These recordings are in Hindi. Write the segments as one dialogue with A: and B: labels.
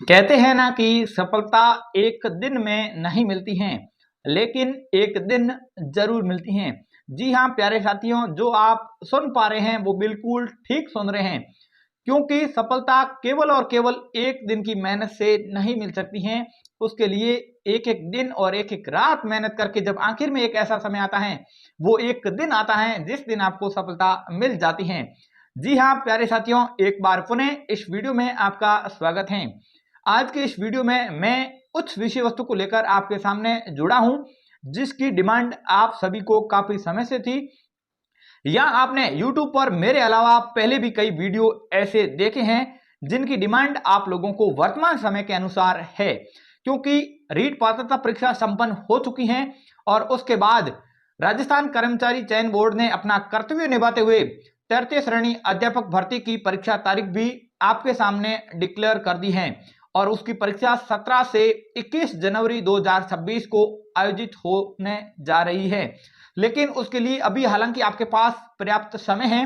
A: कहते हैं ना कि सफलता एक दिन में नहीं मिलती है, लेकिन एक दिन जरूर मिलती है। जी हाँ प्यारे साथियों, जो आप सुन पा रहे हैं वो बिल्कुल ठीक सुन रहे हैं, क्योंकि सफलता केवल और केवल एक दिन की मेहनत से नहीं मिल सकती है। उसके लिए एक एक दिन और एक एक रात मेहनत करके जब आखिर में एक ऐसा समय आता है, वो एक दिन आता है जिस दिन आपको सफलता मिल जाती है। जी हाँ प्यारे साथियों, एक बार पुनः इस वीडियो में आपका स्वागत है। आज के इस वीडियो में मैं उस विषय वस्तु को लेकर आपके सामने जुड़ा हूं, जिसकी डिमांड आप सभी को काफी समय से थी, या आपने YouTube पर मेरे अलावा पहले भी कई वीडियो ऐसे देखे हैं जिनकी डिमांड आप लोगों को वर्तमान समय के अनुसार है। क्योंकि रीट पात्रता परीक्षा संपन्न हो चुकी है और उसके बाद राजस्थान कर्मचारी चयन बोर्ड ने अपना कर्तव्य निभाते हुए तृतीय श्रेणी अध्यापक भर्ती की परीक्षा तारीख भी आपके सामने डिक्लेयर कर दी है और उसकी परीक्षा 17 से 21 जनवरी 2026 को आयोजित होने जा रही है। लेकिन उसके लिए अभी हालांकि आपके पास पर्याप्त समय है,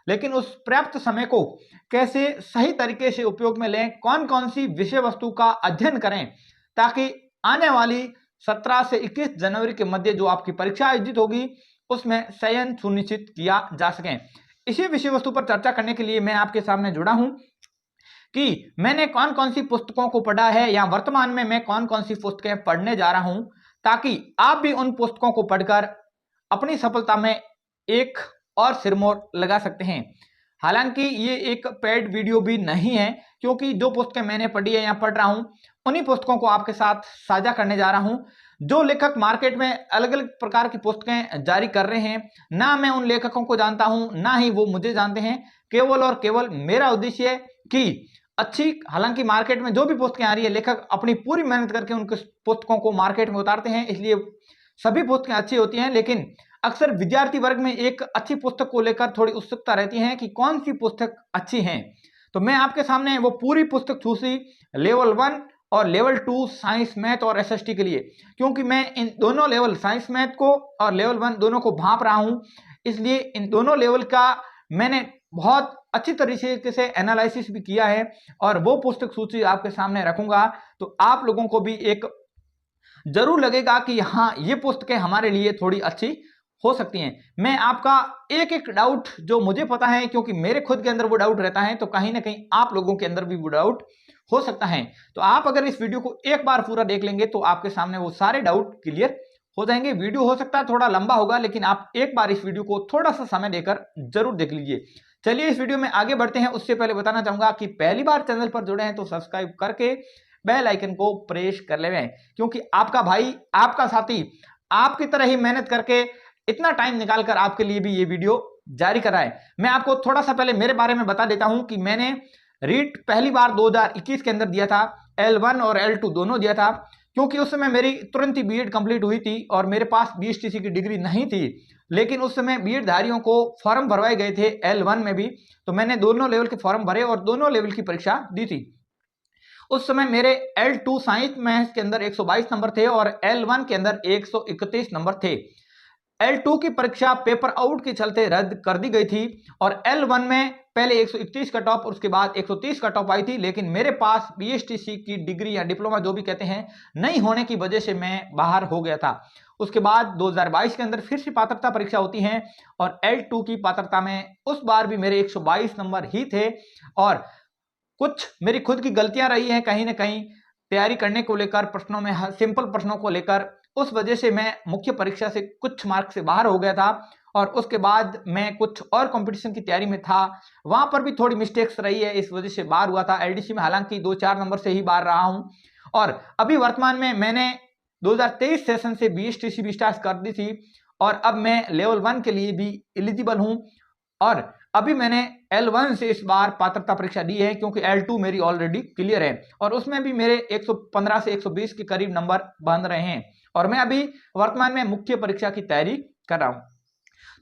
A: लेकिन उस पर्याप्त समय को कैसे सही तरीके से उपयोग में लें, कौन कौन सी विषय वस्तु का अध्ययन करें ताकि आने वाली 17 से 21 जनवरी के मध्य जो आपकी परीक्षा आयोजित होगी उसमें चयन सुनिश्चित किया जा सके। इसी विषय वस्तु पर चर्चा करने के लिए मैं आपके सामने जुड़ा हूं कि मैंने कौन कौन सी पुस्तकों को पढ़ा है या वर्तमान में मैं कौन कौन सी पुस्तकें पढ़ने जा रहा हूं, ताकि आप भी उन पुस्तकों को पढ़कर अपनी सफलता में एक और सिरमौर लगा सकते हैं। हालांकि ये एक पेड वीडियो भी नहीं है, क्योंकि जो पुस्तकें मैंने पढ़ी है या पढ़ रहा हूं उन्हीं पुस्तकों को आपके साथ साझा करने जा रहा हूं। जो लेखक मार्केट में अलग अलग प्रकार की पुस्तकें जारी कर रहे हैं, ना मैं उन लेखकों को जानता हूं ना ही वो मुझे जानते हैं। केवल और केवल मेरा उद्देश्य है कि अच्छी, हालांकि मार्केट में जो भी पुस्तकें आ रही है लेखक अपनी पूरी मेहनत करके उन पुस्तकों को मार्केट में उतारते हैं, इसलिए सभी पुस्तकें अच्छी होती हैं। लेकिन अक्सर विद्यार्थी वर्ग में एक अच्छी पुस्तक को लेकर थोड़ी उत्सुकता रहती है कि कौन सी पुस्तक अच्छी है। तो मैं आपके सामने वो पूरी पुस्तक छूसी लेवल 1 और लेवल 2 साइंस मैथ और एसएसटी के लिए, क्योंकि मैं इन दोनों लेवल साइंस मैथ को और लेवल 1 दोनों को भांप रहा हूं, इसलिए इन दोनों लेवल का मैंने बहुत अच्छी तरीके से एनालिसिस भी किया है और वो पुस्तक सूची आपके सामने रखूंगा। तो आप लोगों को भी एक जरूर लगेगा कि हाँ, ये पुस्तकें हमारे लिए थोड़ी अच्छी हो सकती हैं। मैं आपका एक एक डाउट जो मुझे पता है, क्योंकि मेरे खुद के अंदर वो डाउट रहता है, तो कहीं ना कहीं आप लोगों के अंदर भी वो डाउट हो सकता है। तो आप अगर इस वीडियो को एक बार पूरा देख लेंगे तो आपके सामने वो सारे डाउट क्लियर हो जाएंगे। वीडियो हो सकता है थोड़ा लंबा होगा, लेकिन आप एक बार इस वीडियो को थोड़ा सा समय देकर जरूर देख लीजिए। चलिए इस वीडियो में आगे बढ़ते हैं। उससे पहले बताना चाहूंगा कि पहली बार चैनल पर जुड़े हैं तो सब्सक्राइब करके बेल आइकन को प्रेस कर लें, क्योंकि आपका भाई, आपका साथी आपकी तरह ही मेहनत करके इतना टाइम निकालकर आपके लिए भी ये वीडियो जारी कर रहा है। मैं आपको थोड़ा सा पहले मेरे बारे में बता देता हूं कि मैंने रीट पहली बार 2021 के अंदर दिया था, L1 और L2 दोनों दिया था, क्योंकि उस समय मेरी तुरंत ही बीएड कंप्लीट हुई थी और मेरे पास बीएसटीसी की डिग्री नहीं थी। लेकिन उस समय बीएड धारियों को फॉर्म भरवाए गए थे L1 में भी, तो मैंने दोनों लेवल के फॉर्म भरे और दोनों लेवल की परीक्षा दी थी। उस समय मेरे L2 साइंस मैथ्स के अंदर 122 नंबर थे और L1 के अंदर 131 नंबर थे। L2 की परीक्षा पेपर आउट के चलते रद्द कर दी गई थी और L1 में पहले 131 कट ऑफ और उसके बाद 130 कट ऑफ आई थी। लेकिन मेरे पास बीएसटीसी की डिग्री या डिप्लोमा जो भी कहते हैं नहीं होने की वजह से मैं बाहर हो गया था। उसके बाद 2022 के अंदर फिर से पात्रता परीक्षा होती है और L2 की पात्रता में उस बार भी मेरे 122 नंबर ही थे और कुछ मेरी खुद की गलतियां रही हैं कहीं ना कहीं तैयारी करने को लेकर, प्रश्नों में सिंपल प्रश्नों को लेकर। उस वजह से मैं मुख्य परीक्षा से कुछ मार्क से बाहर हो गया था और उसके बाद मैं कुछ और कंपटीशन की तैयारी में था, वहां पर भी थोड़ी मिस्टेक्स रही है, इस वजह से बाहर हुआ था। एलडीसी में हालांकि 2-4 नंबर से ही बाहर रहा हूं और अभी वर्तमान में मैंने 2023 सेशन से बीएसटीसी भी स्टार्ट कर दी थी और अब मैं लेवल 1 के लिए भी एलिजिबल हूं और अभी मैंने L1 से इस बार पात्रता परीक्षा दी है, क्योंकि L2 मेरी ऑलरेडी क्लियर है और उसमें भी मेरे 115 से 120 के करीब नंबर बन रहे हैं और मैं अभी वर्तमान में मुख्य परीक्षा की तैयारी कर रहा हूं।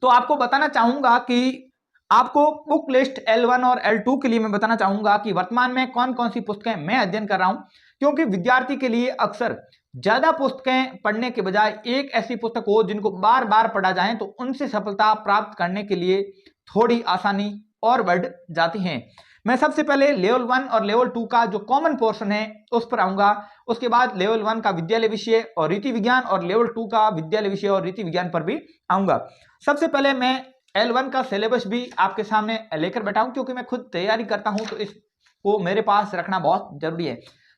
A: तो आपको बताना चाहूंगा कि आपको बुक लिस्ट L1 और L2 के लिए मैं बताना चाहूंगा कि वर्तमान में कौन कौन सी पुस्तकें मैं अध्ययन कर रहा हूं, क्योंकि विद्यार्थी के लिए अक्सर ज्यादा पुस्तकें पढ़ने के बजाय एक ऐसी पुस्तक हो जिनको बार बार पढ़ा जाए तो उनसे सफलता प्राप्त करने के लिए थोड़ी आसानी और बढ़ जाती है। मैं सबसे पहले लेवल 1 और लेवल 2 का जो कॉमन पोर्शन है उस पर आऊंगा। उसके बाद लेवल 1 का विद्यालय विषय और रीति विज्ञान और लेवल 2 का विद्यालय विषय और रीति विज्ञान पर भी आऊंगा। सबसे पहले मैं L1 का सिलेबस भी आपके सामने लेकर बैठा हूं, क्योंकि मैं खुद तैयारी करता हूं तो इसको मेरे पास रखना बहुत जरूरी है।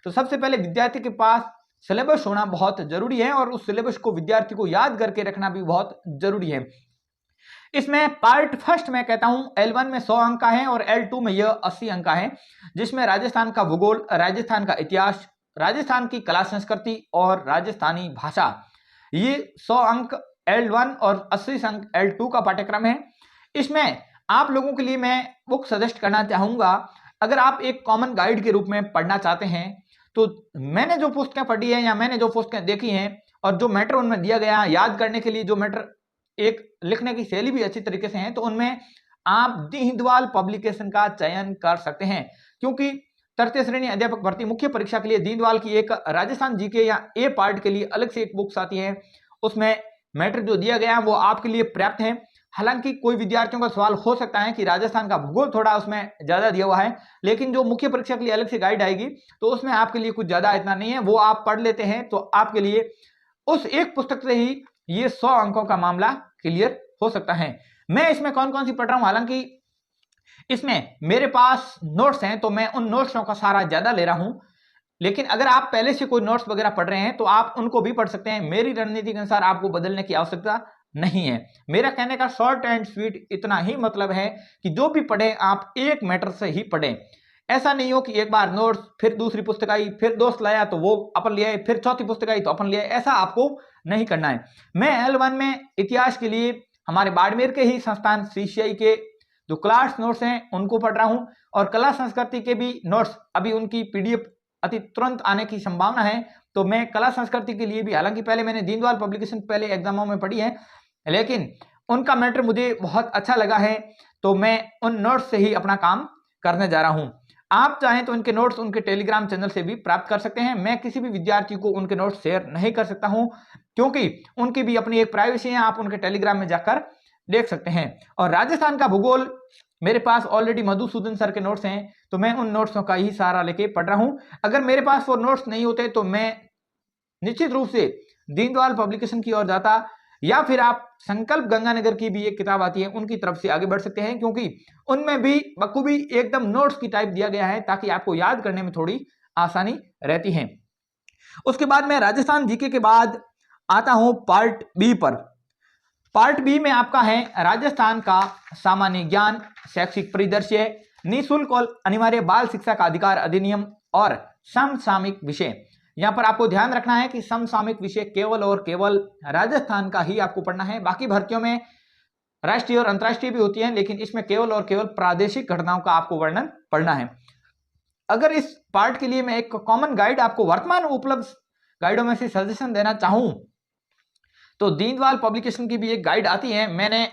A: तो सबसे पहले विद्यार्थी के पास सिलेबस होना बहुत जरूरी है और उस सिलेबस को विद्यार्थी को याद करके रखना भी बहुत जरूरी है। इसमें पार्ट फर्स्ट में कहता हूं L1 में 100 अंक का है और L2 में यह 80 अंक का है, जिसमें राजस्थान का भूगोल, राजस्थान का इतिहास, राजस्थान की कला संस्कृति और राजस्थानी भाषा, ये 100 अंक L1 और 80 अंक L2 का पाठ्यक्रम है। इसमें आप लोगों के लिए मैं बुक सजेस्ट करना चाहूंगा। अगर आप एक कॉमन गाइड के रूप में पढ़ना चाहते हैं तो मैंने जो पुस्तकें पढ़ी है या मैंने जो पुस्तकें देखी हैं और जो मैटर उनमें दिया गया है याद करने के लिए, जो मैटर एक लिखने की शैली भी अच्छी तरीके से है, तो उनमें आप दीनदयाल पब्लिकेशन का चयन कर सकते हैं, क्योंकि तृतीय श्रेणी अध्यापक भर्ती मुख्य परीक्षा के लिए दीनदयाल की एक राजस्थान जीके या ए पार्ट के लिए अलग से एक बुक्स आती है। उसमें मैटर जो दिया गया है वो आपके लिए पर्याप्त है। हालांकि कोई विद्यार्थियों का सवाल हो सकता है कि राजस्थान का भूगोल थोड़ा उसमें ज्यादा दिया हुआ है, लेकिन जो मुख्य परीक्षा के लिए अलग से गाइड आएगी तो उसमें आपके लिए कुछ ज्यादा इतना नहीं है, वो आप पढ़ लेते हैं तो आपके लिए उस एक पुस्तक से ही ये 100 अंकों का मामला क्लियर हो सकता है। मैं इसमें कौन कौन सी पढ़ रहा हूं, हालांकि इसमें मेरे पास नोट्स हैं तो मैं उन नोट्सों का सारा ज्यादा ले रहा हूं, लेकिन अगर आप पहले से कोई नोट्स वगैरह पढ़ रहे हैं तो आप उनको भी पढ़ सकते हैं। मेरी रणनीति के अनुसार आपको बदलने की आवश्यकता नहीं है। मेरा कहने का शॉर्ट एंड स्वीट इतना ही मतलब है कि जो भी पढ़े आप एक मैटर से ही पढ़ें। ऐसा नहीं हो कि एक बार नोट्स, फिर दूसरी पुस्तक आई, फिर दोस्त लाया तो वो अपन ले आए, फिर चौथी पुस्तक आई तो अपन ले आए, ऐसा आपको नहीं करना है। मैं L1 में इतिहास के लिए हमारे बाड़मेर के ही संस्थान CCI के जो क्लास नोट्स हैं उनको पढ़ रहा हूं और कला संस्कृति के भी नोट्स अभी उनकी PDF अति तुरंत आने की संभावना है, तो मैं कला संस्कृति के लिए भी, हालांकि पहले मैंने दीनदयाल पब्लिकेशन पहले एग्जामों में पढ़ी है, लेकिन उनका मैटर मुझे बहुत अच्छा लगा है तो मैं उन नोट्स से ही अपना काम करने जा रहा हूं। आप चाहें तो उनके नोट्स उनके टेलीग्राम चैनल से भी प्राप्त कर सकते हैं। मैं किसी भी विद्यार्थी को उनके नोट्स शेयर नहीं कर सकता हूं, क्योंकि उनकी भी अपनी एक प्राइवेसी है। आप उनके टेलीग्राम में जाकर देख सकते हैं। और राजस्थान का भूगोल मेरे पास ऑलरेडी मधुसूदन सर के नोट्स हैं, तो मैं उन नोट्सों का ही सहारा लेके पढ़ रहा हूं। अगर मेरे पास वो नोट्स नहीं होते तो मैं निश्चित रूप से दीनदयाल पब्लिकेशन की ओर जाता, या फिर आप संकल्प गंगानगर की भी एक किताब आती है उनकी तरफ से आगे बढ़ सकते हैं, क्योंकि उनमें भी बखूबी एकदम नोट्स की टाइप दिया गया है ताकि आपको याद करने में थोड़ी आसानी रहती है। उसके बाद मैं राजस्थान जीके के बाद आता हूं पार्ट बी पर। पार्ट बी में आपका है राजस्थान का सामान्य ज्ञान, शैक्षिक परिदृश्य, निःशुल्क और अनिवार्य बाल शिक्षा का अधिकार अधिनियम और समसामयिक विषय। यहां पर आपको ध्यान रखना है कि समसामयिक विषय केवल और केवल राजस्थान का ही आपको पढ़ना है। बाकी भर्तियों में राष्ट्रीय और अंतर्राष्ट्रीय भी होती है, लेकिन इसमें केवल और केवल प्रादेशिक घटनाओं का आपको वर्णन पढ़ना है। अगर इस पार्ट के लिए मैं एक कॉमन गाइड आपको वर्तमान उपलब्ध गाइडों में से सजेशन देना चाहूं तो दीनदयाल पब्लिकेशन की भी एक गाइड आती है, मैंने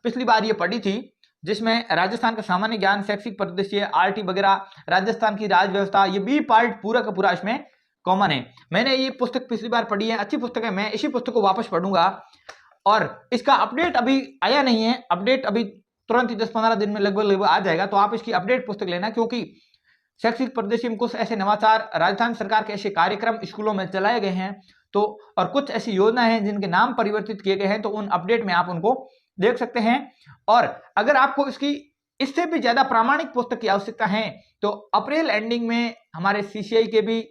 A: पिछली बार ये पढ़ी थी, जिसमें राजस्थान का सामान्य ज्ञान, शैक्षिक परिदृश्य, RT वगैरह, राजस्थान की राज व्यवस्था, ये बी पार्ट पूरा का पूरा इसमें कॉमन है। मैंने ये पुस्तक पिछली बार पढ़ी है, अच्छी पुस्तक है। मैं इसी पुस्तक को वापस पढ़ूंगा और इसका अपडेट अभी आया नहीं है, अपडेट अभी तुरंत ही 10-15 दिन में लगभग आ जाएगा, तो आप इसकी अपडेट पुस्तक लेना, क्योंकि शैक्षिक परिदृश्य में कुछ ऐसे नवाचार, राजस्थान सरकार के ऐसे कार्यक्रम स्कूलों में चलाए गए हैं तो, और कुछ ऐसी योजना है जिनके नाम परिवर्तित किए गए हैं, तो उन अपडेट में आप उनको देख सकते हैं। और अगर आपको इसकी इससे भी ज्यादा प्रामाणिक पुस्तक की आवश्यकता है तो अप्रैल एंडिंग में हमारे CCI के भी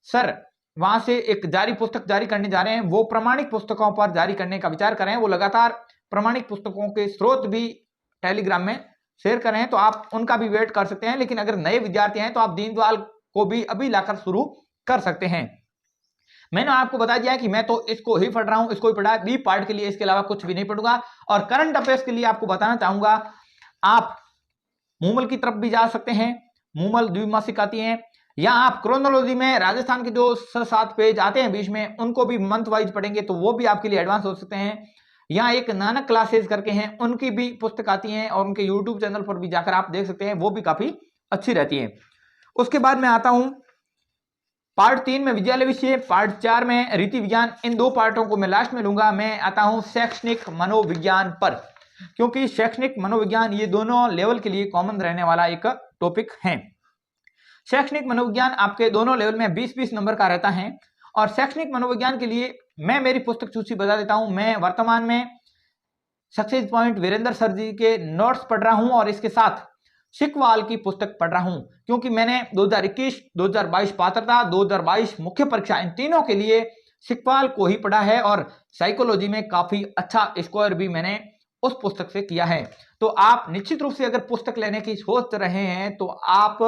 A: सर वहां से एक जारी पुस्तक जारी करने जा रहे हैं। वो प्रामाणिक पुस्तकों पर जारी करने का विचार कर रहे हैं। वो लगातार प्रामाणिक पुस्तकों के स्रोत भी टेलीग्राम में शेयर कर रहे हैं, तो आप उनका भी वेट कर सकते हैं। लेकिन अगर नए विद्यार्थी हैं तो आप दीनदयाल को भी अभी लाकर शुरू कर सकते हैं। मैंने आपको बता दिया कि मैं तो इसको ही पढ़ रहा हूं, इसको ही पढ़ा है बी पार्ट के लिए, इसके अलावा कुछ भी नहीं पढ़ूंगा। और करंट अफेयर्स के लिए आपको बताना चाहूंगा, आप मूमल की तरफ भी जा सकते हैं, मूमल द्विमासिक आती है, या आप क्रोनोलॉजी में राजस्थान के जो 7 पेज आते हैं बीच में, उनको भी मंथ वाइज पढ़ेंगे तो वो भी आपके लिए एडवांस हो सकते हैं। यहाँ एक नानक क्लासेस करके हैं, उनकी भी पुस्तक आती है और उनके यूट्यूब चैनल पर भी जाकर आप देख सकते हैं, वो भी काफी अच्छी रहती है। उसके बाद मैं आता हूं पार्ट 3 में विद्यालय विषय, पार्ट 4 में रीति विज्ञान। इन दो पार्टों को मैं लास्ट में लूंगा। मैं आता हूं शैक्षणिक मनोविज्ञान पर। क्योंकि शैक्षणिक मनोविज्ञान ये दोनों लेवल के लिए कॉमन रहने वाला एक टॉपिक है। शैक्षणिक मनोविज्ञान आपके दोनों लेवल में 20-20 नंबर का रहता है। और शैक्षणिक मनोविज्ञान के लिए मैं मेरी पुस्तक सूची बता देता हूं। मैं वर्तमान में सक्सेस पॉइंट वीरेंद्र सर जी के नोट्स पढ़ रहा हूं और इसके साथ सिकवाल की पुस्तक पढ़ रहा हूं, क्योंकि मैंने 2021, 2022 पात्रता, 2022 मुख्य परीक्षा, इन तीनों के लिए सिकवाल को ही पढ़ा है और साइकोलॉजी में काफी अच्छा स्कोर भी मैंने उस पुस्तक से किया है। तो आप निश्चित रूप से अगर पुस्तक लेने की सोच रहे हैं तो आप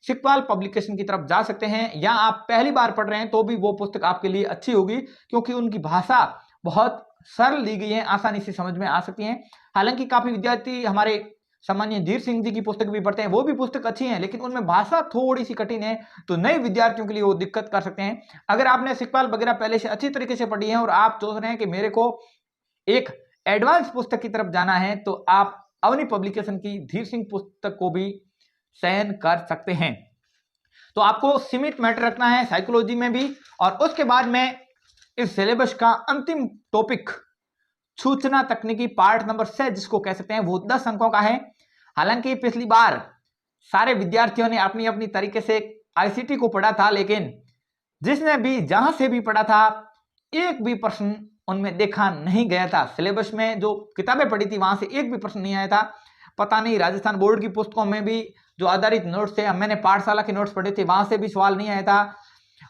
A: सिकवाल पब्लिकेशन की तरफ जा सकते हैं, या आप पहली बार पढ़ रहे हैं तो भी वो पुस्तक आपके लिए अच्छी होगी, क्योंकि उनकी भाषा बहुत सरल दी गई है, आसानी से समझ में आ सकती है। हालांकि काफी विद्यार्थी हमारे सामान्य धीर सिंह जी की पुस्तक भी पढ़ते हैं, वो भी पुस्तक अच्छी है, लेकिन उनमें भाषा थोड़ी सी कठिन है, तो नए विद्यार्थियों के लिए वो दिक्कत कर सकते हैं। अगर आपने सिकवाल वगैरह पहले से अच्छी तरीके से पढ़ी है और आप सोच रहे हैं कि मेरे को एक एडवांस पुस्तक की तरफ जाना है, तो आप अवनी पब्लिकेशन की धीर सिंह पुस्तक को भी चयन कर सकते हैं। तो आपको सीमित मैटर रखना है साइकोलॉजी में भी। और उसके बाद में इस सिलेबस का अंतिम टॉपिक सूचना तकनीकी पार्ट नंबर 6 जिसको कह सकते हैं, वो 10 अंकों का है। हालांकि पिछली बार सारे विद्यार्थियों ने अपनी अपनी तरीके से आईसीटी को पढ़ा था, लेकिन जिसने भी जहां से भी पढ़ा था एक भी प्रश्न उनमें देखा नहीं गया था। सिलेबस में जो किताबें पढ़ी थी वहां से एक भी प्रश्न नहीं आया था। पता नहीं राजस्थान बोर्ड की पुस्तकों में भी जो आधारित नोट्स थे, मैंने पाठशाला के नोट्स पढ़े थे, वहां से भी सवाल नहीं आया था।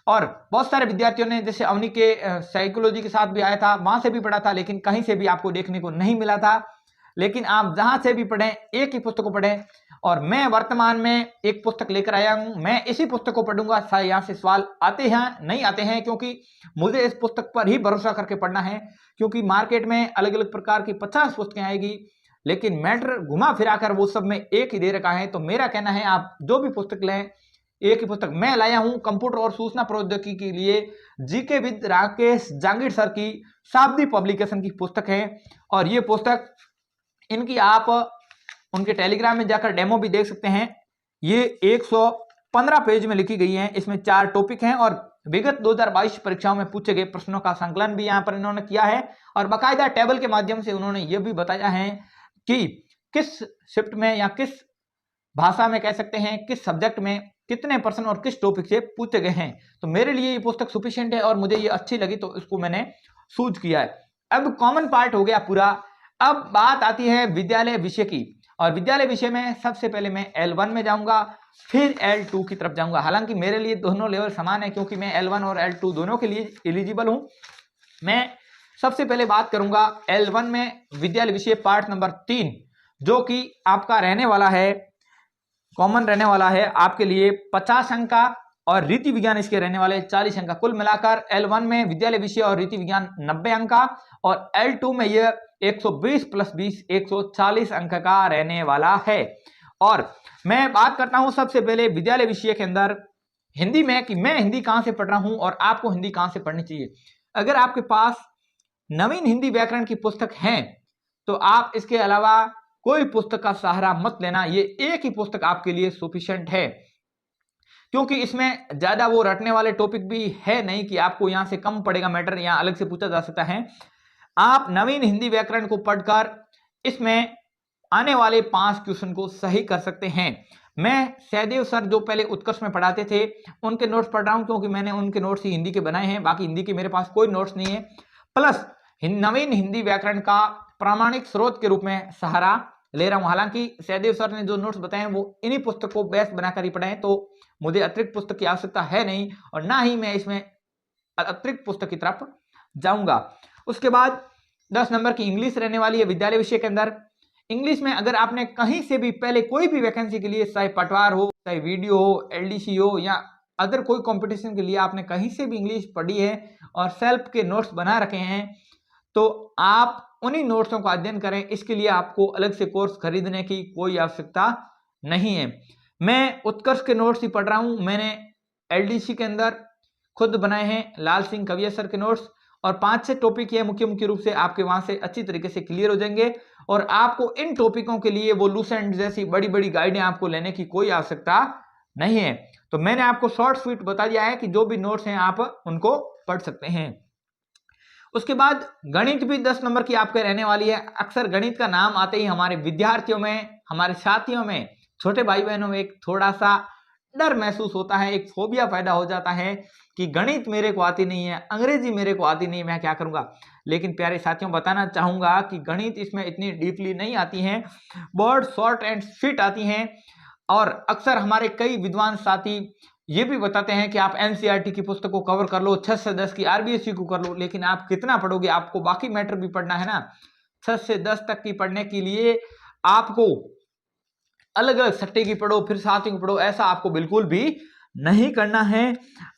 A: और बहुत सारे विद्यार्थियों ने जैसे अवनी के साइकोलॉजी के साथ भी आया था, वहां से भी पढ़ा था, लेकिन कहीं से भी आपको देखने को नहीं मिला था। लेकिन आप जहां से भी पढ़ें एक ही पुस्तक को पढ़ें, और मैं वर्तमान में एक पुस्तक लेकर आया हूं, मैं इसी पुस्तक को पढ़ूंगा। शायद यहाँ से सवाल आते हैं नहीं आते हैं, क्योंकि मुझे इस पुस्तक पर ही भरोसा करके पढ़ना है, क्योंकि मार्केट में अलग अलग प्रकार की 50 पुस्तकें आएगी, लेकिन मैटर घुमा फिरा कर वो सब में एक ही दे रखा है। तो मेरा कहना है आप जो भी पुस्तक लें, एक ही पुस्तक मैं लाया हूं कंप्यूटर और सूचना प्रौद्योगिकी के लिए GK with Rakesh Jangir sir की शाब्दी पब्लिकेशन की पुस्तक है। और ये पुस्तक इनकी आप उनके टेलीग्राम में जाकर डेमो भी देख सकते हैं। ये 115 पेज में लिखी गई है। इसमें 4 टॉपिक हैं और विगत 2022 परीक्षाओं में पूछे गए प्रश्नों का संकलन भी यहाँ पर इन्होंने किया है, और बाकायदा टेबल के माध्यम से उन्होंने ये भी बताया है कि किस शिफ्ट में या किस भाषा में कह सकते हैं, किस सब्जेक्ट में कितने प्रश्न और किस टॉपिक से पूछे गए हैं। तो मेरे लिए ये पुस्तक सफिशिएंट है और मुझे ये अच्छी लगी, तो इसको मैंने चूज किया है। अब कॉमन पार्ट हो गया पूरा। अब बात आती है विद्यालय विषय की, और विद्यालय विषय में सबसे पहले मैं L1 में जाऊंगा, फिर L2 की तरफ जाऊंगा। हालांकि मेरे लिए दोनों लेवल समान है, क्योंकि मैं L1 और L2 दोनों के लिए एलिजिबल हूं। मैं सबसे पहले बात करूंगा L1 में विद्यालय विषय पार्ट नंबर 3, जो कि आपका रहने वाला है, कॉमन रहने वाला है आपके लिए 50 अंक का, और रीति विज्ञान इसके रहने वाले 40 अंक का। कुल मिलाकर L1 में विद्यालय विषय और रीति विज्ञान 90 अंक का, और L2 में यह 120 + 20 140 अंक का रहने वाला है। और मैं बात करता हूं सबसे पहले विद्यालय विषय के अंदर हिंदी में, कि मैं हिंदी कहां से पढ़ रहा हूं और आपको हिंदी कहां से पढ़नी चाहिए। अगर आपके पास नवीन हिंदी व्याकरण की पुस्तक है तो आप इसके अलावा कोई पुस्तक का सहारा मत लेना। ये एक ही पुस्तक आपके लिए सफिशिएंट है, क्योंकि इसमें ज्यादा वो रटने वाले टॉपिक भी है नहीं कि आपको यहां से कम पड़ेगा मैटर, यहां अलग से पूछा जा सकता है। आप नवीन हिंदी व्याकरण को पढ़कर इसमें आने वाले 5 क्वेश्चन को सही कर सकते हैं। मैं सहदेव सर जो पहले उत्कर्ष में पढ़ाते थे उनके नोट्स पढ़ रहा हूं, क्योंकि मैंने उनके नोट्स ही हिंदी के बनाए हैं, बाकी हिंदी के मेरे पास कोई नोट्स नहीं है। प्लस नवीन हिंदी व्याकरण का प्रामाणिक स्रोत के रूप में सहारा ले रहा हूं। हालांकि सहदेव सर ने जो नोट्स बताए वो इन्हीं पुस्तक को बेस्ट बनाकर ही पढ़ाए, तो मुझे अतिरिक्त पुस्तक की आवश्यकता है नहीं, और ना ही मैं इसमें अतिरिक्त पुस्तक की तरफ जाऊंगा। उसके बाद 10 नंबर की इंग्लिश रहने वाली है विद्यालय विषय के अंदर। इंग्लिश में अगर आपने कहीं से भी पहले कोई भी वैकेंसी के लिए, चाहे पटवार हो, चाहे वीडियो हो, LDC हो, या अदर कोई कंपटीशन के लिए आपने कहीं से भी इंग्लिश पढ़ी है और सेल्फ के नोट्स बना रखे हैं, तो आप उन्हीं नोट्सों का अध्ययन करें। इसके लिए आपको अलग से कोर्स खरीदने की कोई आवश्यकता नहीं है। मैं उत्कर्ष के नोट्स ही पढ़ रहा हूं। मैंने LDC के अंदर खुद बनाए हैं लाल सिंह कविया सर के नोट्स, और 5-6 टॉपिक है मुख्य रूप से आपके वहां से अच्छी तरीके से क्लियर हो जाएंगे, और आपको इन टॉपिकों के लिए वो लूसेंट जैसी बड़ी बड़ी गाइडें आपको लेने की कोई आवश्यकता नहीं है। तो मैंने आपको शॉर्ट स्वीट बता दिया है कि जो भी नोट्स हैं आप उनको पढ़ सकते हैं। उसके बाद गणित भी 10 नंबर की आपके रहने वाली है। अक्सर गणित का नाम आते ही हमारे विद्यार्थियों में, हमारे साथियों में, छोटे भाई बहनों में एक थोड़ा सा डर महसूस होता है, एक फोबिया पैदा हो जाता है कि गणित मेरे को आती नहीं है, अंग्रेजी मेरे को आती नहीं है, मैं क्या करूंगा। लेकिन प्यारे साथियों, बताना चाहूंगा कि गणित इसमें इतनी डीपली नहीं आती है, बहुत शॉर्ट एंड स्वीट आती हैं। और अक्सर हमारे कई विद्वान साथी ये भी बताते हैं कि आप एनसीईआरटी की पुस्तक को कवर कर लो, 6 से 10 की आरबीएससी को कर लो, लेकिन आप कितना पढ़ोगे, आपको बाकी मैटर भी पढ़ना है ना। 6 से 10 तक की पढ़ने के लिए आपको अलग अलग सट्टे की पढ़ो, फिर साथ ही पढ़ो, ऐसा आपको बिल्कुल भी नहीं करना है।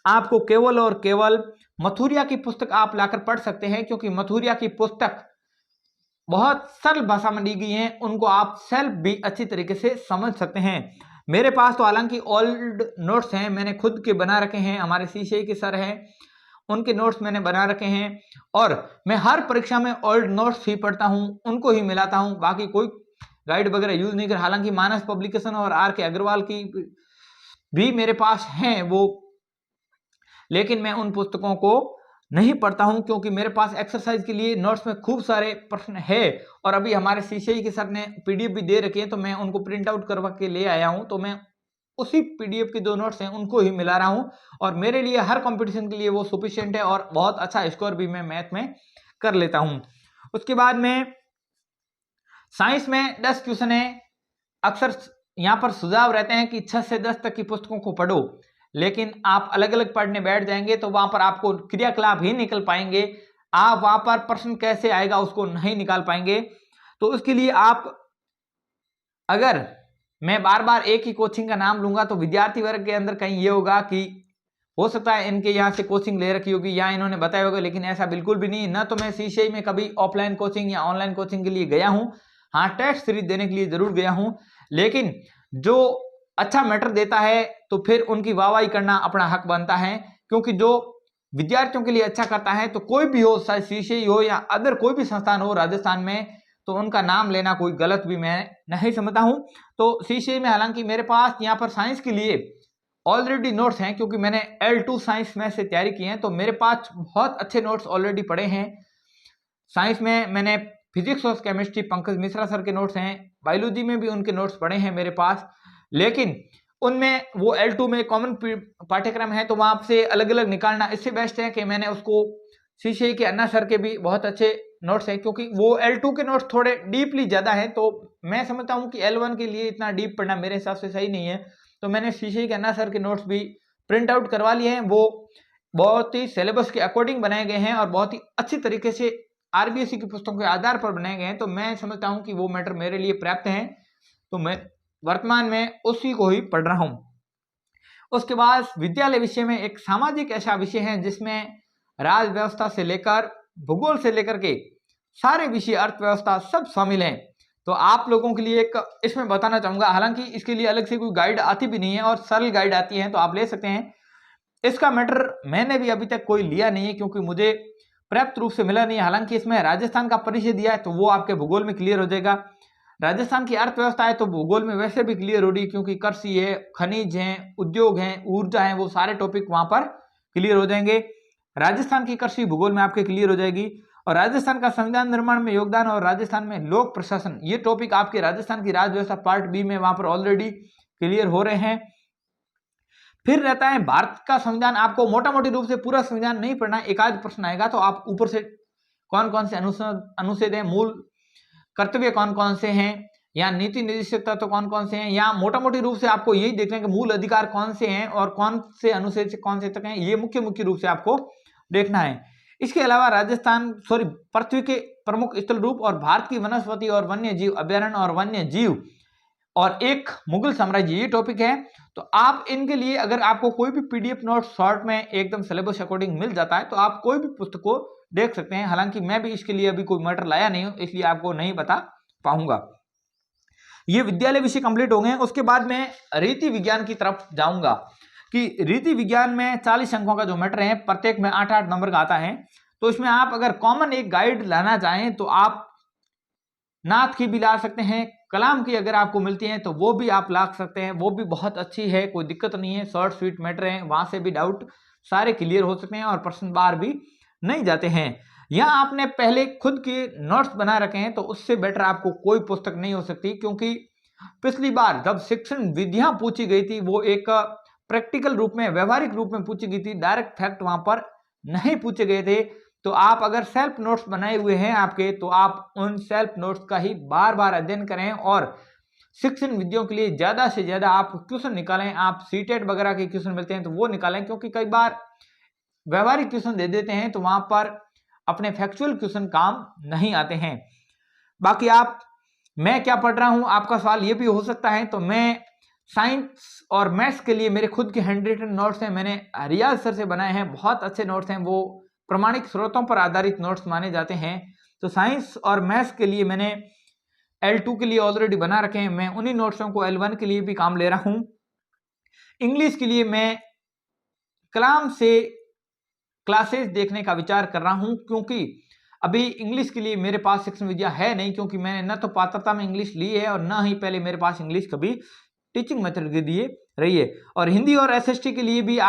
A: आपको केवल और केवल मथुरिया की पुस्तक आप लाकर पढ़ सकते हैं, क्योंकि मथुरिया की पुस्तक बहुत सरल भाषा में दी गई है, उनको आप सेल्फ भी अच्छी तरीके से समझ सकते हैं। मेरे पास तो हालांकि ओल्ड नोट्स हैं, मैंने खुद के बना रखे हैं, हमारे सीसीआई के सर हैं, उनके नोट्स मैंने बना रखे हैं, और मैं हर परीक्षा में ओल्ड नोट्स ही पढ़ता हूं, उनको ही मिलाता हूं, बाकी कोई गाइड वगैरह यूज नहीं कर। हालांकि मानस पब्लिकेशन और आर के अग्रवाल की भी मेरे पास हैं वो, लेकिन मैं उन पुस्तकों को नहीं पढ़ता हूं, क्योंकि मेरे पास एक्सरसाइज के लिए नोट्स में खूब सारे प्रश्न है, और अभी हमारे सीसीआई के सर ने पीडीएफ भी दे रखी है, तो मैं उनको प्रिंट आउट करवा के ले आया हूं, तो मैं उसी पीडीएफ के जो नोट्स हैं उनको ही मिला रहा हूं, और मेरे लिए हर कंपटीशन के लिए वो सफिशिएंट है, और बहुत अच्छा स्कोर भी मैं मैथ में कर लेता हूं। उसके बाद में साइंस में 10 क्वेश्चन है। अक्सर यहाँ पर सुझाव रहते हैं कि 6 से 10 तक की पुस्तकों को पढ़ो, लेकिन आप अलग अलग पढ़ने बैठ जाएंगे तो वहां पर आपको क्रियाकलाप ही निकल पाएंगे, आप वहां पर प्रश्न कैसे आएगा उसको नहीं निकाल पाएंगे। तो उसके लिए आप, अगर मैं बार बार एक ही कोचिंग का नाम लूंगा तो विद्यार्थी वर्ग के अंदर कहीं ये होगा कि हो सकता है इनके यहाँ से कोचिंग ले रखी होगी या इन्होंने बताया होगा, लेकिन ऐसा बिल्कुल भी नहीं। न तो मैं सीसीआई में कभी ऑफलाइन कोचिंग या ऑनलाइन कोचिंग के लिए गया हूँ, हाँ टेस्ट सीरीज देने के लिए जरूर गया हूँ, लेकिन जो अच्छा मैटर देता है तो फिर उनकी वाहवाही करना अपना हक बनता है, क्योंकि जो विद्यार्थियों के लिए अच्छा करता है, तो कोई भी हो, चाहे सीसीआई हो या अदर कोई भी संस्थान हो राजस्थान में, तो उनका नाम लेना कोई गलत भी मैं नहीं समझता हूं। तो सीसीआई में हालांकि मेरे पास यहाँ पर साइंस के लिए ऑलरेडी नोट्स हैं, क्योंकि मैंने L2 साइंस में से तैयारी की है, तो मेरे पास बहुत अच्छे नोट्स ऑलरेडी पड़े हैं। साइंस में मैंने फिजिक्स और केमिस्ट्री पंकज मिश्रा सर के नोट्स हैं, बायोलॉजी में भी उनके नोट्स पड़े हैं मेरे पास, लेकिन उनमें वो L2 में कॉमन पाठ्यक्रम है, तो वहां से अलग अलग निकालना इससे बेस्ट है कि मैंने उसको सीसीआई के अन्ना सर के भी बहुत अच्छे नोट्स हैं, क्योंकि वो L2 के नोट्स थोड़े डीपली ज्यादा है, तो मैं समझता हूं कि L1 के लिए इतना डीप पढ़ना मेरे हिसाब से सही नहीं है। तो मैंने सीसीआई के अन्ना सर के नोट्स भी प्रिंट आउट करवा लिए हैं, वो बहुत ही सिलेबस के अकॉर्डिंग बनाए गए हैं और बहुत ही अच्छी तरीके से आरबीएससी की पुस्तकों के आधार पर बनाए गए हैं, तो मैं समझता हूं कि वो मैटर मेरे लिए पर्याप्त है, तो मैं वर्तमान में उसी को ही पढ़ रहा हूं। उसके बाद विद्यालय विषय में एक सामाजिक ऐसा विषय है जिसमें राज व्यवस्था से लेकर भूगोल से लेकर के सारे विषय, अर्थव्यवस्था सब शामिल हैं। तो आप लोगों के लिए एक इसमें बताना चाहूंगा, हालांकि इसके लिए अलग से कोई गाइड आती भी नहीं है और सरल गाइड आती है, तो आप ले सकते हैं। इसका मैटर मैंने भी अभी तक कोई लिया नहीं है, क्योंकि मुझे पर्याप्त रूप से मिला नहीं है। हालांकि इसमें राजस्थान का परिचय दिया है, तो वो आपके भूगोल में क्लियर हो जाएगा। राजस्थान की अर्थव्यवस्था है तो भूगोल में वैसे भी क्लियर हो रही, क्योंकि कृषि है, खनिज है, उद्योग है, ऊर्जा है, वो सारे टॉपिक वहां पर क्लियर हो जाएंगे। राजस्थान की कृषि भूगोल में आपके क्लियर हो जाएगी, और राजस्थान का संविधान निर्माण में योगदान और राजस्थान में लोक प्रशासन, ये टॉपिक आपके राजस्थान की राज्य व्यवस्था पार्ट बी में वहां पर ऑलरेडी क्लियर हो रहे हैं। फिर रहता है भारत का संविधान, आपको मोटा मोटी रूप से पूरा संविधान नहीं पढ़ना, एक आध प्रश्न आएगा तो आप ऊपर से कौन कौन से अनुच्छेद हैं, मूल कर्तव्य कौन कौन से हैं, या नीति निर्देशक तत्व कौन कौन से हैं, या मोटा मोटी रूप से आपको यही देखना है कि मूल अधिकार कौन से हैं और कौन से अनुच्छेद से कौन से तक हैं, ये मुख्य रूप से आपको देखना है। इसके अलावा पृथ्वी के प्रमुख स्थल रूप और भारत की वनस्पति और वन्य जीव अभ्यारण्य और वन्य जीव और एक मुगल साम्राज्य, ये टॉपिक है। तो आप इनके लिए अगर आपको कोई भी पीडीएफ नोट शॉर्ट में एकदम सिलेबस अकॉर्डिंग मिल जाता है, तो आप कोई भी पुस्तक को देख सकते हैं। हालांकि मैं भी इसके लिए अभी कोई मैटर लाया नहीं हूं, इसलिए आपको नहीं बता पाऊंगा। ये विद्यालय विषय कंप्लीट हो गए। उसके बाद मैं रीति विज्ञान की तरफ जाऊंगा कि रीति विज्ञान में 40 अंकों का जो मैटर है, प्रत्येक में 8-8 नंबर का आता है। तो इसमें आप अगर कॉमन एक गाइड लाना चाहें तो आप नाथ की भी ला सकते हैं, कलाम की अगर आपको मिलती है तो वो भी आप ला सकते हैं, वो भी बहुत अच्छी है, कोई दिक्कत नहीं है, शॉर्ट स्वीट मैटर है, वहां से भी डाउट सारे क्लियर हो सकते हैं और प्रश्न बार भी नहीं जाते हैं। या आपने पहले खुद के नोट्स बना रखे हैं तो उससे बेटर आपको कोई पुस्तक नहीं हो सकती, क्योंकि पिछली बार जब शिक्षण विधियां पूछी गई थी वो एक प्रैक्टिकल रूप में, व्यवहारिक रूप में पूछी गई थी, डायरेक्ट फैक्ट वहां पर नहीं पूछे गए थे। तो आप अगर सेल्फ नोट्स बनाए हुए हैं आपके, तो आप उन सेल्फ नोट्स का ही बार बार अध्ययन करें और शिक्षण विधियों के लिए ज्यादा से ज्यादा आप क्वेश्चन निकालें। आप सीटेट वगैरह के क्वेश्चन मिलते हैं तो वो निकालें, क्योंकि कई बार व्यवहारिक क्वेश्चन दे देते हैं तो वहां पर अपने फैक्चुअल क्वेश्चन काम नहीं आते हैं। बाकी मैं क्या पढ़ रहा हूं, आपका सवाल ये भी हो सकता है। तो मैं साइंस और मैथ्स के लिए मेरे खुद के हैंड रिटन नोट्स हैं, मैंने रियाज सर से बनाए हैं, बहुत अच्छे नोट्स हैं, वो प्रमाणिक स्रोतों पर आधारित नोट्स माने जाते हैं। तो साइंस और मैथ्स के लिए मैंने L2 के लिए ऑलरेडी बना रखे हैं, मैं उन्हीं नोट्सों को L1 के लिए भी काम ले रहा हूं। इंग्लिश के लिए मैं कलाम से क्लासेस देखने का विचार कर रहा हूं, क्योंकि अभी इंग्लिश के लिए मेरे पास शिक्षण विद्या है नहीं, क्योंकि मैंने न तो पात्रता में इंग्लिश ली है और न ही पहले मेरे पास इंग्लिश कभी टीचिंग मेथड के लिए रही है। और हिंदी और SST के लिए भी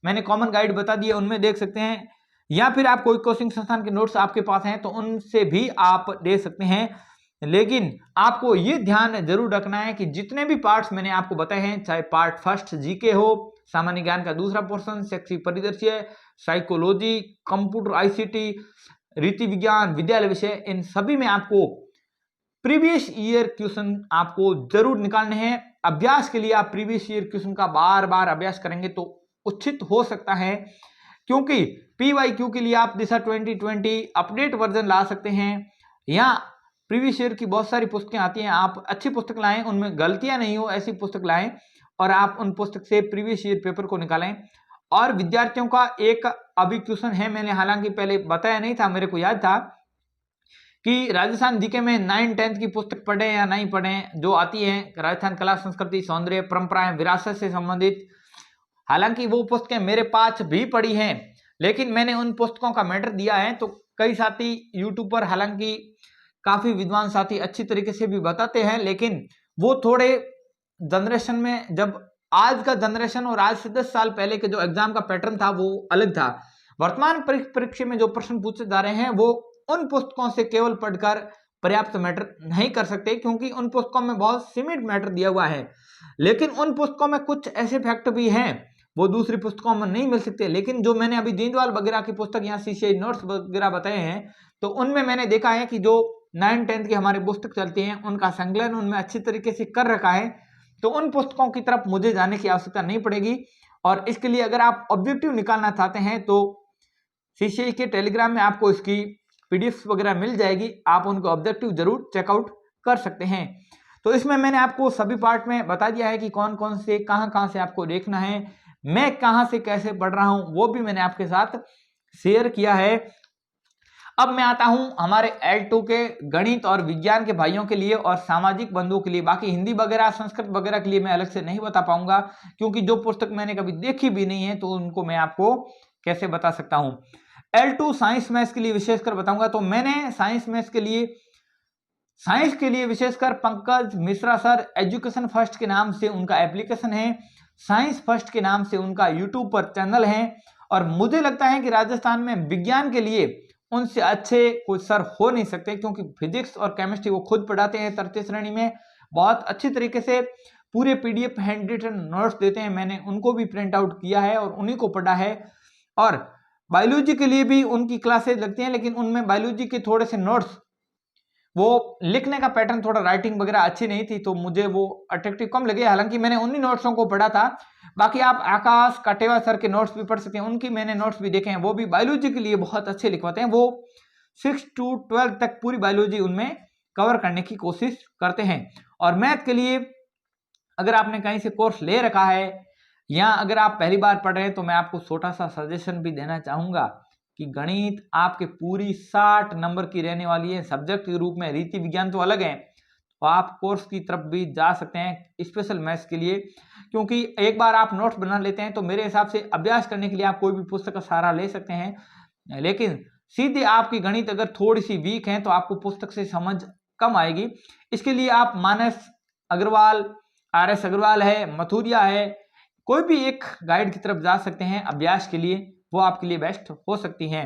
A: मैंने कॉमन गाइड बता दिए, उनमें देख सकते हैं, या फिर आप कोई कोचिंग संस्थान के नोट्स आपके पास हैं तो उनसे भी आप दे सकते हैं। लेकिन आपको ये ध्यान जरूर रखना है कि जितने भी पार्ट्स मैंने आपको बताए हैं, चाहे पार्ट फर्स्ट जीके हो, सामान्य ज्ञान का दूसरा पोर्शन, शैक्षिक परिदृश्य, साइकोलॉजी, कंप्यूटर ICT, रीति विज्ञान, विद्यालय विषय, इन सभी में आपको प्रीवियस ईयर क्वेश्चन आपको जरूर निकालने हैं। अभ्यास के लिए आप प्रीवियस ईयर क्वेश्चन का बार बार अभ्यास करेंगे तो उचित हो सकता है, क्योंकि PYQ के लिए आप दिशा 2020 अपडेट वर्जन ला सकते हैं, या प्रीवियस ईयर की बहुत सारी पुस्तकें आती हैं, आप अच्छी पुस्तक लाएं, उनमें गलतियां नहीं हो ऐसी पुस्तक लाएं और आप उन पुस्तक से प्रीवियस ईयर पेपर को निकालें। और विद्यार्थियों का एक अभी क्वेश्चन है, मैंने हालांकि पहले बताया नहीं था, मेरे को याद था कि राजस्थान जीके में 9-10 की पुस्तक पढ़ें या नहीं पढ़ें, जो आती है राजस्थान कला संस्कृति सौंदर्य परंपराएं विरासत से संबंधित। हालांकि वो पुस्तकें मेरे पास भी पढ़ी हैं, लेकिन मैंने उन पुस्तकों का मैटर दिया है। तो कई साथी यूट्यूब पर, हालांकि काफी विद्वान साथी अच्छी तरीके से भी बताते हैं, लेकिन वो थोड़े जनरेशन में, जब आज का जनरेशन और आज से 10 साल पहले के जो एग्जाम का पैटर्न था वो अलग था। वर्तमान परीक्षा में जो प्रश्न पूछे जा रहे हैं वो उन पुस्तकों से केवल पढ़कर पर्याप्त मैटर नहीं कर सकते, क्योंकि उन पुस्तकों में बहुत सीमित मैटर दिया हुआ है। लेकिन उन पुस्तकों में कुछ ऐसे फैक्ट भी हैं वो दूसरी पुस्तकों में नहीं मिल सकते। लेकिन जो मैंने अभी दीनदयाल वगैरह की पुस्तक या CCI नोट्स वगैरह बताए हैं, तो उनमें मैंने देखा है कि जो 9-10 की हमारी पुस्तक चलती हैं उनका संकलन उनमें अच्छी तरीके से कर रखा है। तो उन पुस्तकों की तरफ मुझे जाने की आवश्यकता नहीं पड़ेगी। और इसके लिए अगर आप ऑब्जेक्टिव निकालना चाहते हैं तो CCI के टेलीग्राम में आपको इसकी PDF वगैरह मिल जाएगी, आप उनको ऑब्जेक्टिव जरूर चेकआउट कर सकते हैं। तो इसमें मैंने आपको सभी पार्ट में बता दिया है कि कौन कौन से कहां से आपको देखना है, मैं कहां से कैसे पढ़ रहा हूं वो भी मैंने आपके साथ शेयर किया है। अब मैं आता हूं हमारे L2 के गणित और विज्ञान के भाइयों के लिए और सामाजिक बंधुओं के लिए। बाकी हिंदी वगैरह संस्कृत वगैरह के लिए मैं अलग से नहीं बता पाऊंगा, क्योंकि जो पुस्तक मैंने कभी देखी भी नहीं है तो उनको मैं आपको कैसे बता सकता हूं। L2 साइंस मैथ्स के लिए विशेषकर बताऊंगा। तो मैंने साइंस के लिए विशेषकर Pankaj Mishra sir education first के नाम से उनका एप्लीकेशन है, साइंस फर्स्ट के नाम से उनका यूट्यूब पर चैनल है, और मुझे लगता है कि राजस्थान में विज्ञान के लिए उनसे अच्छे कोई सर हो नहीं सकते, क्योंकि फिजिक्स और केमिस्ट्री वो खुद पढ़ाते हैं तृतीय श्रेणी में, बहुत अच्छी तरीके से पूरे PDF हैंड रिटन नोट्स देते हैं। मैंने उनको भी प्रिंट आउट किया है और उन्हीं को पढ़ा है। और बायोलॉजी के लिए भी उनकी क्लासेस लगती हैं, लेकिन उनमें बायोलॉजी के थोड़े से नोट्स, वो लिखने का पैटर्न थोड़ा, राइटिंग वगैरह अच्छी नहीं थी तो मुझे वो अट्रैक्टिव कम लगे। हालांकि मैंने उन्हीं नोट्सों को पढ़ा था। बाकी आप आकाश काटेवा सर के नोट्स भी पढ़ सकते हैं, उनकी मैंने नोट्स भी देखे हैं, वो भी बायोलॉजी के लिए बहुत अच्छे लिखवाते हैं। वो 6 to 12 तक पूरी बायोलॉजी उनमें कवर करने की कोशिश करते हैं। और मैथ के लिए अगर आपने कहीं से कोर्स ले रखा है या अगर आप पहली बार पढ़ रहे हैं तो मैं आपको छोटा सा सजेशन भी देना चाहूंगा कि गणित आपके पूरी 60 नंबर की रहने वाली है सब्जेक्ट के रूप में, रीति विज्ञान तो अलग है, तो आप कोर्स की तरफ भी जा सकते हैं स्पेशल मैथ्स के लिए। क्योंकि एक बार आप नोट्स बना लेते हैं तो मेरे हिसाब से अभ्यास करने के लिए आप कोई भी पुस्तक का सहारा ले सकते हैं, लेकिन सीधे आपकी गणित अगर थोड़ी सी वीक है तो आपको पुस्तक से समझ कम आएगी। इसके लिए आप मानस अग्रवाल, RS अग्रवाल है, मथुरिया है, कोई भी एक गाइड की तरफ जा सकते हैं अभ्यास के लिए, वो आपके लिए बेस्ट हो सकती हैं।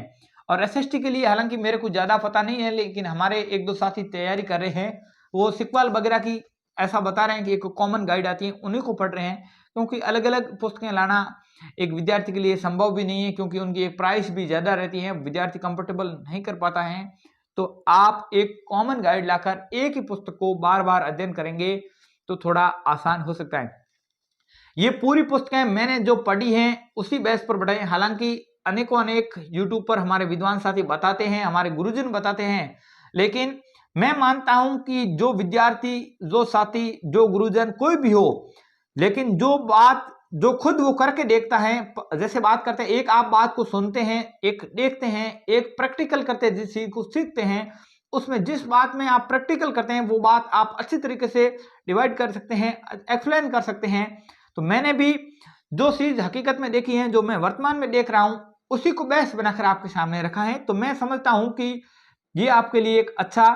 A: और एसएसटी के लिए हालांकि मेरे को ज़्यादा पता नहीं है, लेकिन हमारे एक दो साथी तैयारी कर रहे हैं, वो सिक्वल वगैरह की ऐसा बता रहे हैं कि एक कॉमन गाइड आती है, उन्हीं को पढ़ रहे हैं, क्योंकि अलग अलग पुस्तकें लाना एक विद्यार्थी के लिए संभव भी नहीं है, क्योंकि उनकी एक प्राइस भी ज़्यादा रहती है, विद्यार्थी कंफर्टेबल नहीं कर पाता है। तो आप एक कॉमन गाइड लाकर एक ही पुस्तक को बार बार अध्ययन करेंगे तो थोड़ा आसान हो सकता है। ये पूरी पुस्तकें मैंने जो पढ़ी हैं उसी बेस पर पढ़ाई, हालांकि अनेकों अनेक यूट्यूब पर हमारे विद्वान साथी बताते हैं, हमारे गुरुजन बताते हैं, लेकिन मैं मानता हूं कि जो विद्यार्थी, जो साथी, जो गुरुजन कोई भी हो, लेकिन जो बात जो खुद वो करके देखता है, जैसे बात करते हैं, एक आप बात को सुनते हैं, एक देखते हैं, एक प्रैक्टिकल करते हैं, जिस चीज को सीखते हैं, उसमें जिस बात में आप प्रैक्टिकल करते हैं वो बात आप अच्छी तरीके से डिवाइड कर सकते हैं, एक्सप्लेन कर सकते हैं। तो मैंने भी जो चीज हकीकत में देखी है, जो मैं वर्तमान में देख रहा हूं, उसी को बेस बनाकर आपके सामने रखा है। तो मैं समझता हूं कि ये आपके लिए एक अच्छा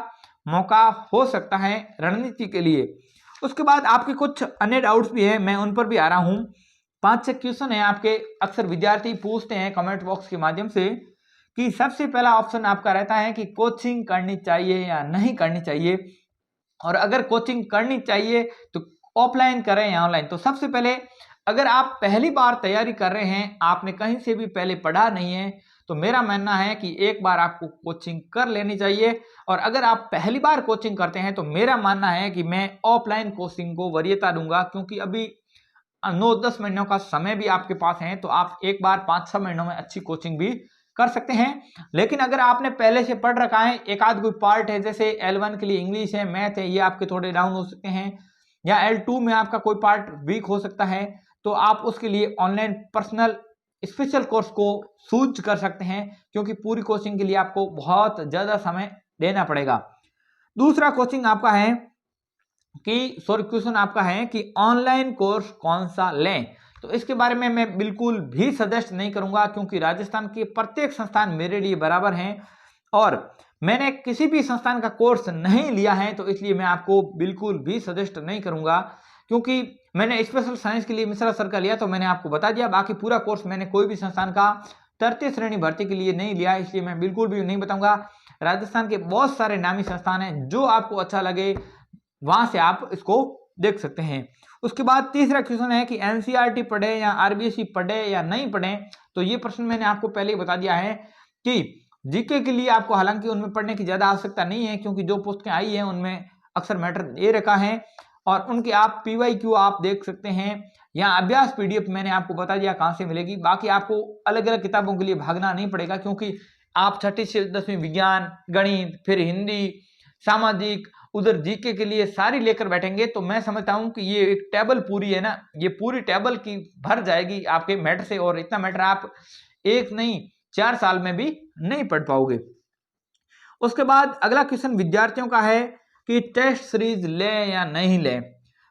A: मौका हो सकता है रणनीति के लिए। उसके बाद आपके कुछ अन्य डाउट्स भी है, मैं उन पर भी आ रहा हूं। 5-6 क्वेश्चन है आपके, अक्सर विद्यार्थी पूछते हैं कमेंट बॉक्स के माध्यम से कि सबसे पहला ऑप्शन आपका रहता है कि कोचिंग करनी चाहिए या नहीं करनी चाहिए, और अगर कोचिंग करनी चाहिए तो ऑफलाइन करें या ऑनलाइन। तो सबसे पहले, अगर आप पहली बार तैयारी कर रहे हैं, आपने कहीं से भी पहले पढ़ा नहीं है, तो मेरा मानना है कि एक बार आपको कोचिंग कर लेनी चाहिए। और अगर आप पहली बार कोचिंग करते हैं तो मेरा मानना है कि मैं ऑफलाइन कोचिंग को वरीयता दूंगा, क्योंकि अभी 9-10 महीनों का समय भी आपके पास है, तो आप एक बार 5-6 महीनों में अच्छी कोचिंग भी कर सकते हैं। लेकिन अगर आपने पहले से पढ़ रखा है, एक आध कोई पार्ट है, जैसे L1 के लिए इंग्लिश है, मैथ है, ये आपके थोड़े डाउन हो सकते हैं, या L2 में आपका कोई पार्ट वीक हो सकता है, तो आप उसके लिए ऑनलाइन पर्सनल स्पेशल कोर्स को चूज कर सकते हैं, क्योंकि पूरी कोचिंग के लिए आपको बहुत ज्यादा समय देना पड़ेगा। दूसरा कोचिंग आपका है कि क्वेश्चन आपका है कि ऑनलाइन कोर्स कौन सा लें। तो इसके बारे में मैं बिल्कुल भी सजेस्ट नहीं करूंगा, क्योंकि राजस्थान के प्रत्येक संस्थान मेरे लिए बराबर हैं और मैंने किसी भी संस्थान का कोर्स नहीं लिया है, तो इसलिए मैं आपको बिल्कुल भी सजेस्ट नहीं करूंगा। क्योंकि मैंने स्पेशल साइंस के लिए मिश्रा सर का लिया, तो मैंने आपको बता दिया, बाकी पूरा कोर्स मैंने कोई भी संस्थान का तृतीय श्रेणी भर्ती के लिए नहीं लिया, इसलिए मैं बिल्कुल भी नहीं बताऊंगा। राजस्थान के बहुत सारे नामी संस्थान हैं, जो आपको अच्छा लगे वहां से आप इसको देख सकते हैं। उसके बाद तीसरा क्वेश्चन है कि एनसीईआरटी पढ़े या आरबीएसई पढ़े या नहीं पढ़े। तो ये प्रश्न मैंने आपको पहले ही बता दिया है कि जीके के लिए आपको हालांकि उनमें पढ़ने की ज्यादा आवश्यकता नहीं है, क्योंकि जो पुस्तकें आई हैं उनमें अक्सर मैटर दे रखा है और उनके आप पीवाईक्यू आप देख सकते हैं, या अभ्यास पीडीएफ मैंने आपको बता दिया कहां से मिलेगी। बाकी आपको अलग अलग किताबों के लिए भागना नहीं पड़ेगा, क्योंकि आप 6ठी से 10वीं विज्ञान, गणित, फिर हिंदी, सामाजिक, उधर जीके के लिए सारी लेकर बैठेंगे, तो मैं समझता हूं कि ये एक टेबल पूरी है ना, ये पूरी टेबल की भर जाएगी आपके मैटर से, और इतना मैटर आप एक नहीं 4 साल में भी नहीं पढ़ पाओगे। उसके बाद अगला क्वेश्चन विद्यार्थियों का है कि टेस्ट सीरीज ले या नहीं ले।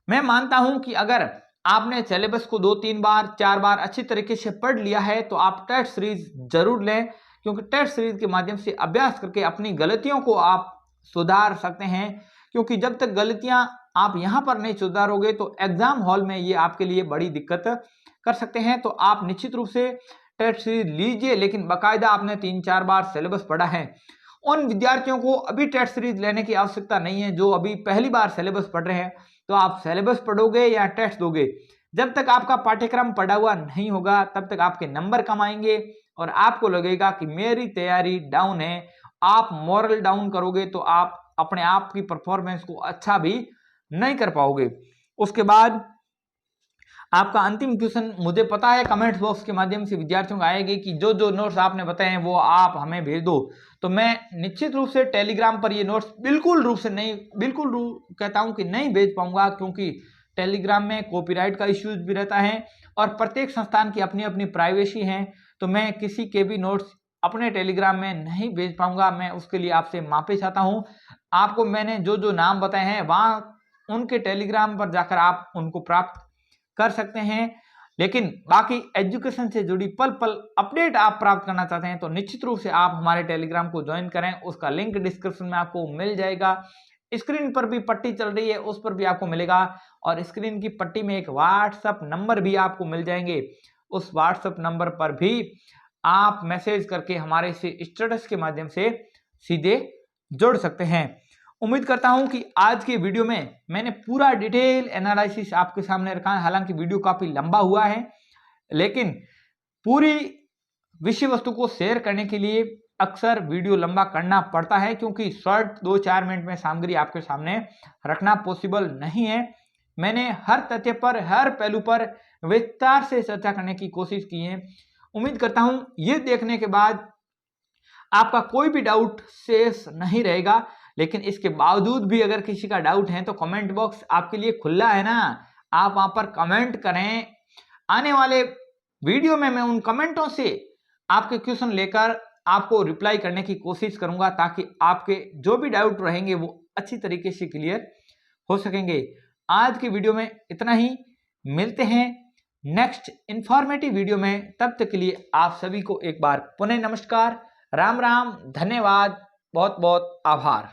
A: मैं मानता हूं कि अगर आपने सिलेबस को 2-3 बार 4 बार अच्छी तरीके से पढ़ लिया है तो आप टेस्ट सीरीज जरूर लें, क्योंकि टेस्ट सीरीज के माध्यम से अभ्यास करके अपनी गलतियों को आप सुधार सकते हैं। क्योंकि जब तक गलतियां आप यहां पर नहीं सुधारोगे तो एग्जाम हॉल में ये आपके लिए बड़ी दिक्कत कर सकते हैं। तो आप निश्चित रूप से टेस्ट सीरीज लीजिए, लेकिन बाकायदा आपने 3-4 बार सिलेबस पढ़ा है। उन विद्यार्थियों को अभी टेस्ट सीरीज लेने की आवश्यकता नहीं है जो अभी पहली बार सिलेबस पढ़ रहे हैं। तो आप सिलेबस पढ़ोगे या टेस्ट दोगे, जब तक आपका पाठ्यक्रम पढ़ा हुआ नहीं होगा तब तक आपके नंबर कम आएंगे और आपको लगेगा कि मेरी तैयारी डाउन है। आप मोरल डाउन करोगे तो आप अपने आप की परफॉर्मेंस को अच्छा भी नहीं कर पाओगे। उसके बाद आपका अंतिम क्वेश्चन मुझे पता है कमेंट बॉक्स के माध्यम से विद्यार्थियों को आएगी कि जो जो नोट्स आपने बताए हैं वो आप हमें भेज दो। तो मैं निश्चित रूप से टेलीग्राम पर ये नोट्स बिल्कुल कहता हूं कि नहीं भेज पाऊंगा, क्योंकि टेलीग्राम में कॉपीराइट का इश्यूज भी रहता है और प्रत्येक संस्थान की अपनी अपनी प्राइवेसी है। तो मैं किसी के भी नोट्स अपने टेलीग्राम में नहीं भेज पाऊंगा, मैं उसके लिए आपसे माफी चाहता हूं। आपको मैंने जो जो नाम बताए हैं वहां उनके टेलीग्राम पर जाकर आप उनको प्राप्त कर सकते हैं। लेकिन बाकी एजुकेशन से जुड़ी पल पल अपडेट आप प्राप्त करना चाहते हैं तो निश्चित रूप से आप हमारे टेलीग्राम को ज्वाइन करें, उसका लिंक डिस्क्रिप्शन में आपको मिल जाएगा। स्क्रीन पर भी पट्टी चल रही है उस पर भी आपको मिलेगा, और स्क्रीन की पट्टी में एक व्हाट्सएप नंबर भी आपको मिल जाएंगे। उस व्हाट्सएप नंबर पर भी आप मैसेज करके हमारे से स्टेटस के माध्यम से सीधे जुड़ सकते हैं। उम्मीद करता हूं कि आज के वीडियो में मैंने पूरा डिटेल एनालिसिस आपके सामने रखा है। हालांकि वीडियो काफी लंबा हुआ है, लेकिन पूरी विषय वस्तु को शेयर करने के लिए अक्सर वीडियो लंबा करना पड़ता है, क्योंकि शॉर्ट 2-4 मिनट में सामग्री आपके सामने रखना पॉसिबल नहीं है। मैंने हर तथ्य पर, हर पहलू पर विस्तार से चर्चा करने की कोशिश की है। उम्मीद करता हूं ये देखने के बाद आपका कोई भी डाउट शेष नहीं रहेगा। लेकिन इसके बावजूद भी अगर किसी का डाउट है तो कमेंट बॉक्स आपके लिए खुला है ना, आप वहां पर कमेंट करें। आने वाले वीडियो में मैं उन कमेंटों से आपके क्वेश्चन लेकर आपको रिप्लाई करने की कोशिश करूंगा, ताकि आपके जो भी डाउट रहेंगे वो अच्छी तरीके से क्लियर हो सकेंगे। आज की वीडियो में इतना ही, मिलते हैं नेक्स्ट इंफॉर्मेटिव वीडियो में। तब तक के लिए आप सभी को एक बार पुनः नमस्कार, राम राम, धन्यवाद, बहुत बहुत आभार।